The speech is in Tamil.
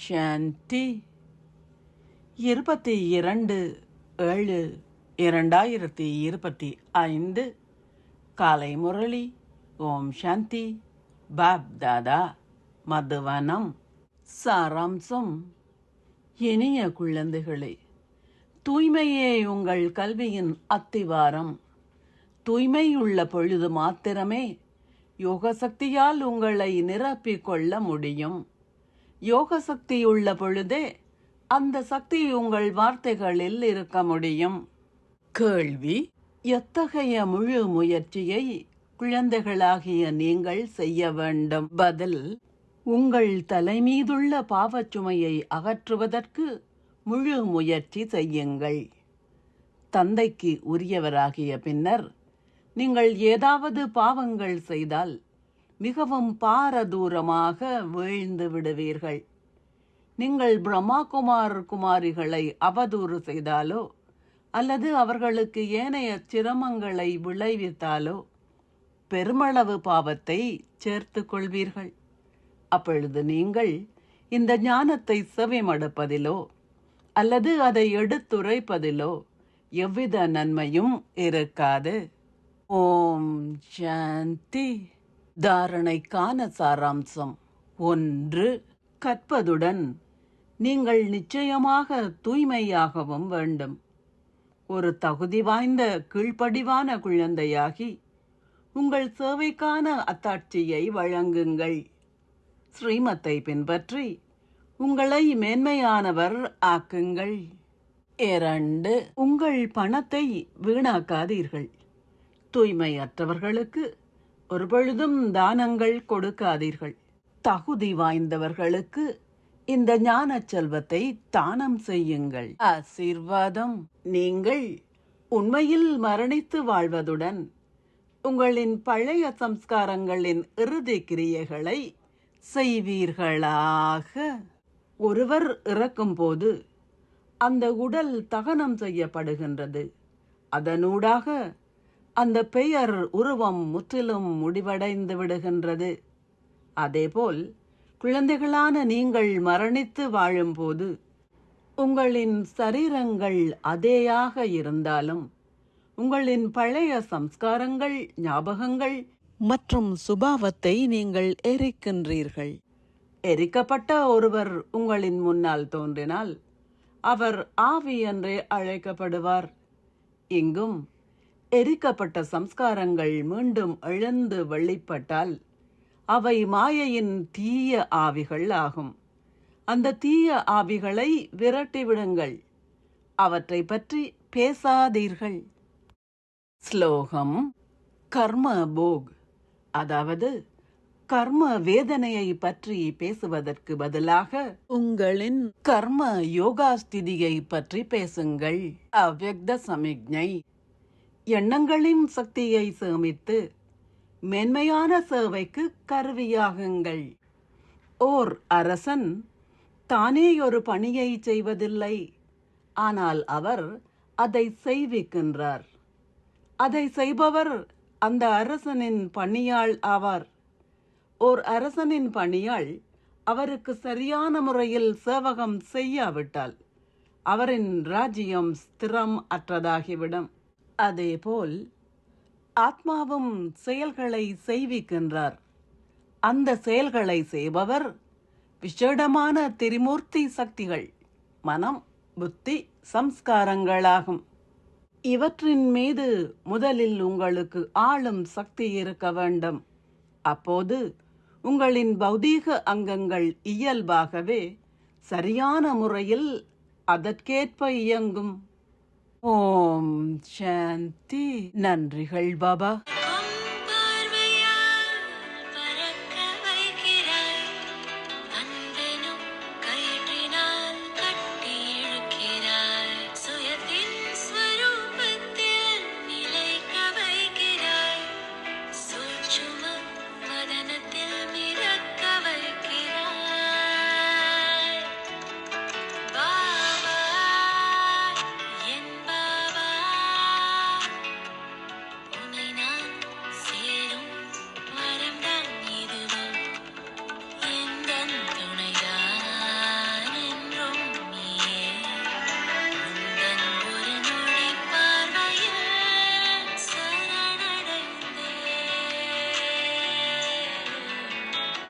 சாந்தி. 22/7/2025 காலை முரளி. ஓம் சாந்தி. பாப் தாதா, மதுவனம். சாராம்சம். இனிய குழந்தைகளே, தூய்மையே உங்கள் கல்வியின் அத்திவாரம். தூய்மையுள்ள பொழுது மாத்திரமே யோக சக்தியால் உங்களை நிரப்பிக் கொள்ள முடியும். யோக சக்தியுள்ள பொழுதே அந்த சக்தி உங்கள் வார்த்தைகளில் இருக்க முடியும். கேள்வி: எத்தகைய முழு முயற்சியை குழந்தைகளாகிய நீங்கள் செய்ய வேண்டும்? பதில்: உங்கள் தலைமீதுள்ள பாவச்சுமையை அகற்றுவதற்கு முழு முயற்சி செய்யுங்கள். தந்தைக்கு உரியவராகிய பின்னர் நீங்கள் ஏதாவது பாவங்கள் செய்தால் மிகவும் பாரதூரமாக வீழ்ந்து விடுவீர்கள். நீங்கள் பிரம்மா குமாரிகளை அவதூறு செய்தாலோ அல்லது அவர்களுக்கு ஏனைய சிரமங்களை விளைவித்தாலோ பெருமளவு பாவத்தை சேர்த்து கொள்வீர்கள். அப்பொழுது நீங்கள் இந்த ஞானத்தை செவிமடுப்பதிலோ அல்லது அதை எடுத்துரைப்பதிலோ எவ்வித நன்மையும் இருக்காது. ஓம் சாந்தி. தாரணைக்கான சாராம்சம். 1. கற்பதுடன் நீங்கள் நிச்சயமாக தூய்மையாகவும் வேண்டும். ஒரு தகுதி வாய்ந்த கீழ்ப்படிவான குழந்தையாகி உங்கள் சேவைக்கான அத்தாட்சியை வழங்குங்கள். ஸ்ரீமத்தை பின்பற்றி உங்களை மேன்மையானவர் ஆக்குங்கள். 2. உங்கள் பணத்தை வீணாக்காதீர்கள். தூய்மையற்றவர்களுக்கு ஒருபொழுதும் தானங்கள் கொடுக்காதீர்கள். தகுதி வாய்ந்தவர்களுக்கு இந்த ஞான செல்வத்தை தானம் செய்யுங்கள். ஆசீர்வாதம். நீங்கள் உண்மையில் மரணித்து வாழ்வதுடன் உங்களின் பழைய சம்ஸ்காரங்களின் இறுதி கிரியைகளை செய்வீர்களாக. ஒருவர் இறக்கும் போது அந்த உடல் தகனம் செய்யப்படுகின்றது. அதனூடாக அந்த பெயர் உருவம் முற்றிலும் முடிவடைந்து விடுகின்றது. அதேபோல் குழந்தைகளான நீங்கள் மரணித்து வாழும்போது உங்களின் சரீரங்கள் அதேயாக இருந்தாலும் உங்களின் பழைய சம்ஸ்காரங்கள், ஞாபகங்கள் மற்றும் சுபாவத்தை நீங்கள் எரிக்கின்றீர்கள். எரிக்கப்பட்ட ஒருவர் உங்களின் முன்னால் தோன்றினால் அவர் ஆவி என்றே அழைக்கப்படுவார். இங்கும் எரிக்கப்பட்ட சம்ஸ்காரங்கள் மீண்டும் எழுந்து வெளிப்பட்டால் அவை மாயையின் தீய ஆவிகள் ஆகும். அந்த தீய ஆவிகளை விரட்டிவிடுங்கள். அவற்றை பற்றி பேசாதீர்கள். ஸ்லோகம். கர்ம போக், அதாவது கர்ம வேதனையை பற்றி பேசுவதற்கு பதிலாக உங்களின் கர்ம யோகா ஸ்திதியை பற்றி பேசுங்கள். அவ்யக்த சமிக்ஞை. எண்ணங்களின் சக்தியை சேமித்து மேன்மையான சேவைக்கு கருவியாகுங்கள். ஓர் அரசன் தானே ஒரு பணியை செய்வதில்லை, ஆனால் அவர் அதை செய்விக்கின்றார். அதை செய்பவர் அந்த அரசனின் பணியாள் ஆவார். ஓர் அரசனின் பணியாள் அவருக்கு சரியான முறையில் சேவகம் செய்யாவிட்டால் அவரின் ராஜ்யம் ஸ்திரம் அற்றதாகிவிடும். அதேபோல் ஆத்மாவும் செயல்களை செய்விக்கின்றார். அந்த செயல்களை செய்பவர் விசேடமான திரிமூர்த்தி சக்திகள், மனம், புத்தி, சம்ஸ்காரங்களாகும். இவற்றின் மீது முதலில் உங்களுக்கு ஆளும் சக்தி இருக்க வேண்டும். அப்போது உங்களின் பௌதீக அங்கங்கள் இயல்பாகவே சரியான முறையில் அதற்கேற்ப இயங்கும். ஓம் சாந்தி. நன்றிகள் பாபா.